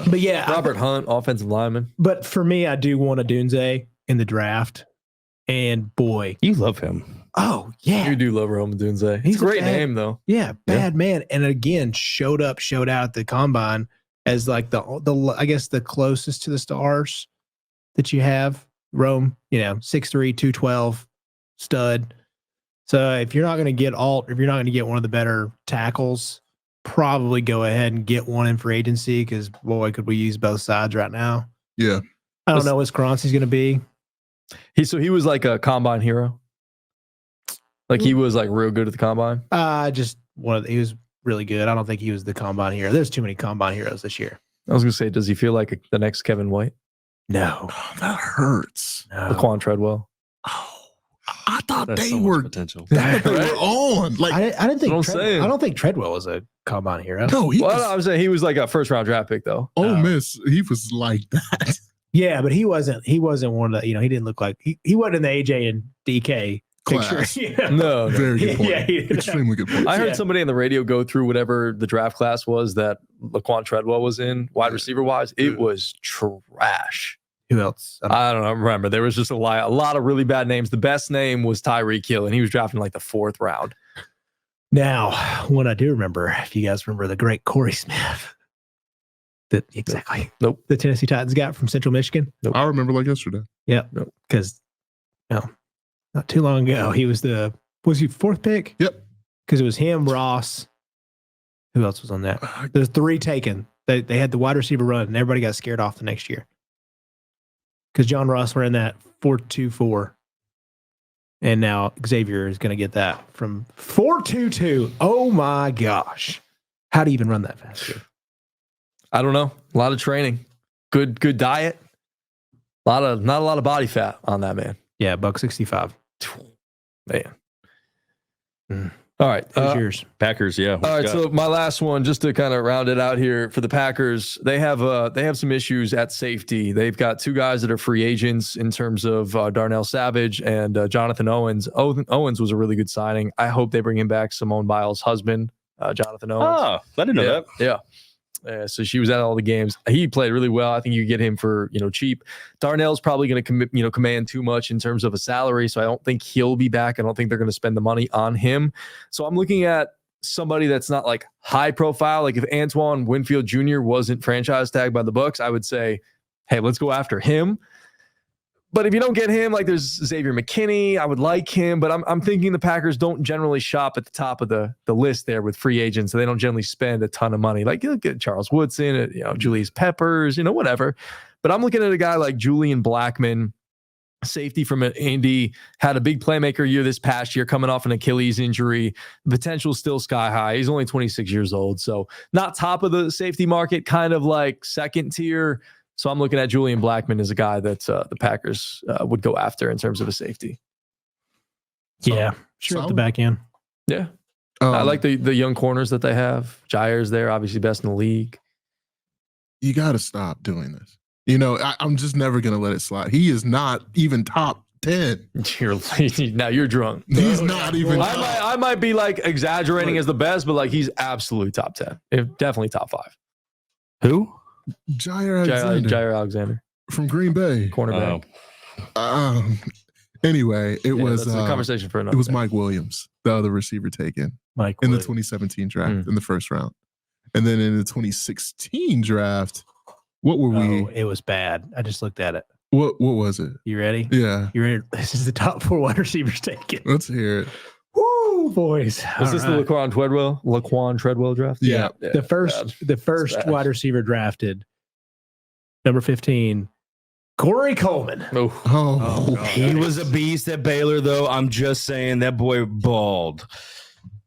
But yeah, Robert Hunt, offensive lineman. but for me, I do want a Dunze in the draft. And boy, You love him. Oh yeah, You do love Rome Dunze. He's He's a great bad- name though. yeah, bad man. And again, showed out at the combine as like the I guess the closest to the stars that you have. Rome, 6'3", 212, stud. So if you're not going to get if you're not going to get one of the better tackles, probably go ahead and get one in free agency because boy, could we use both sides right now. Yeah. I don't know what Skronski's going to be. He was like a combine hero. Like he was like real good at the combine. Just he was really good. I don't think he was the combine hero. There's too many combine heroes this year. I was gonna say, does he feel like the next Kevin White? No, Oh, that hurts. Laquan Treadwell. Oh, I thought That's they so much were. potential. That's what they Right? were on. Like, I didn't think. That's what I'm saying. I don't think Treadwell was a combine hero. no, he Well, was. I was saying he was like a first round draft pick though. Ole Miss, he was like that. Yeah, but he wasn't one of the. He didn't look like he wasn't in the AJ and DK picture. Class. Yeah. No, Very good point. Yeah, he- Extremely good point. I heard Yeah. somebody on the radio go through whatever the draft class was that Laquan Treadwell was in, wide receiver wise. It was trash. Who else? I don't know. Remember, there was just a lot of really bad names. The best name was Tyreek Hill, and he was drafted in like the 4th round. Now, what I do remember, if you guys remember the great Corey Smith, Nope. the Tennessee Titans got from Central Michigan. I remember like yesterday. Yeah, because not too long ago he was he 4th pick? Yep. Because it was him, Ross. Who else was on that? There's 3 taken. They had the wide receiver run, and everybody got scared off the next year. Because John Ross ran that 4.24. And now Xavier is going to get that from 4.22. Oh my gosh. How do you even run that fast? Dude? I don't know. A lot of training, good diet, not a lot of body fat on that man. Yeah, $165. Man. Mm. All right. Who's yours? Packers, yeah. All right, so my last one, just to kind of round it out here for the Packers, they have some issues at safety. They've got 2 guys that are free agents in terms of Darnell Savage and Jonathan Owens. Owens was a really good signing. I hope they bring him back. Simone Biles' husband, Jonathan Owens. Oh, I didn't know that. Yeah. So she was at all the games. He played really well. I think you get him for cheap. Darnell's probably going to command too much in terms of a salary, so I don't think he'll be back. I don't think they're going to spend the money on him. So I'm looking at somebody that's not like high profile. Like if Antoine Winfield Jr. wasn't franchise tagged by the Bucs, I would say, hey, let's go after him. But if you don't get him, like there's Xavier McKinney, I would like him. But I'm thinking the Packers don't generally shop at the top of the list there with free agents. So they don't generally spend a ton of money. Like you look at Charles Woodson, Julius Peppers, whatever. But I'm looking at a guy like Julian Blackmon, safety from Indy, had a big playmaker year this past year, coming off an Achilles injury. The potential still sky high. He's only 26 years old. So not top of the safety market, kind of like second tier. So I'm looking at Julian Blackmon as a guy that the Packers would go after in terms of a safety. Yeah, sure at the back end. Yeah. I like the young corners that they have. Jair's there, obviously best in the league. You got to stop doing this. I'm just never going to let it slide. He is not even top 10. Now you're drunk. He's not even. I might be like exaggerating as the best, but like he's absolutely top 10. Definitely top 5. Who? Jair Alexander from Green Bay. Cornerback. Anyway, it was that's a conversation for another. It was day. Mike Williams, the other receiver taken Mike in the Williams. 2017 draft in the first round. And then in the 2016 draft, what were we? Oh, it was bad. I just looked at it. What was it? You ready? Yeah. You ready? This is the top 4 wide receivers taken. Let's hear it. Woo, boys. Was this the Laquan Treadwell draft? Yeah. The first wide receiver drafted, number 15, Corey Coleman. Oh, He was a beast at Baylor, though. I'm just saying that boy balled.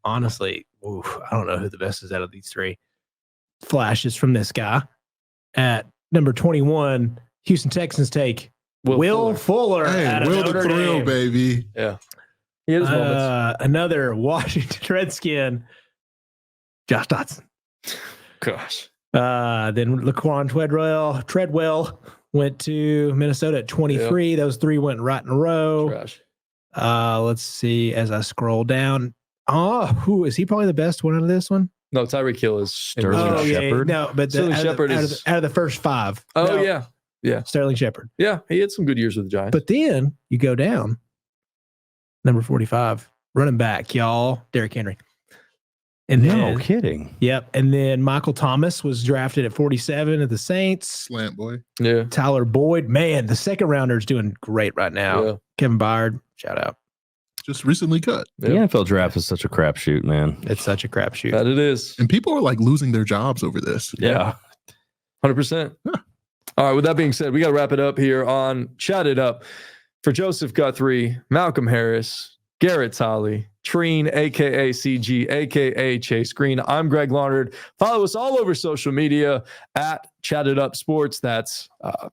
Honestly, I don't know who the best is out of these 3. Flashes from this guy. At number 21, Houston Texans take Will Fuller. Hey, out of Will the Notre Thrill, Dame. baby. Yeah. He had his moments. Another Washington Redskin, Josh Dotson. Gosh. Then Laquan Treadwell went to Minnesota at 23. Yep. Those 3 went right in a row. Trash. Let's see as I scroll down. Who is he? Probably the best one out of this one. No, Tyreek Hill is Sterling Shepard. No, but Sterling Shepard is out of the first 5. Oh No, yeah. Sterling Shepard. Yeah, he had some good years with the Giants. But then you go down. number 45, running back, y'all, Derrick Henry. And then, No kidding. Yep. And then Michael Thomas was drafted at 47 at the Saints. Slant boy. Yeah. Tyler Boyd, man, the second rounder is doing great right now. Yeah. Kevin Byard, shout out. Just recently cut. The NFL draft is such a crapshoot, man. It's such a crapshoot. That it is. And people are like losing their jobs over this. Yeah. 100%. All right. With that being said, we got to wrap it up here on Chat It Up. For Joseph Guthrie, Malcolm Harris, Garrett Tolley, Treen, a.k.a. CG, a.k.a. Chase Green. I'm Greg Larnard. Follow us all over social media at Chat It Up Sports. That's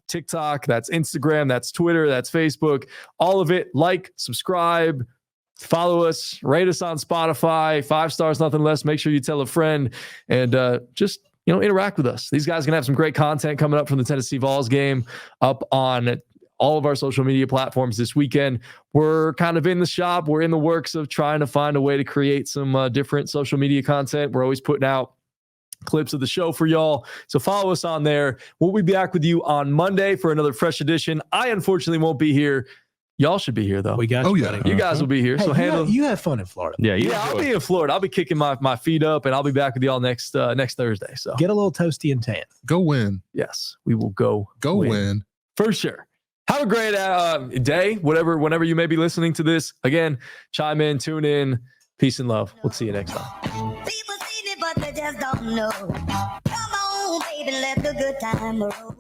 TikTok, that's Instagram, that's Twitter, that's Facebook. All of it. Like, subscribe, follow us, rate us on Spotify. 5 stars, nothing less. Make sure you tell a friend and just interact with us. These guys are going to have some great content coming up from the Tennessee Vols game up on all of our social media platforms this weekend. We're kind of in the shop. We're in the works of trying to find a way to create some different social media content. We're always putting out clips of the show for y'all. So follow us on there. We'll be back with you on Monday for another fresh edition. I unfortunately won't be here. Y'all should be here though. We got you, buddy. You guys will be here. Hey, So handle. you have fun in Florida. Yeah. I'll be in Florida. I'll be kicking my feet up, and I'll be back with y'all next Thursday. So Get a little toasty and tan. Go win. yes, we will go Win. for sure. Have a great day, whenever you may be listening to this. Again, chime in, tune in. Peace and love. We'll see you next time. People see it, but they just don't know. Come on, baby, let the good time roll.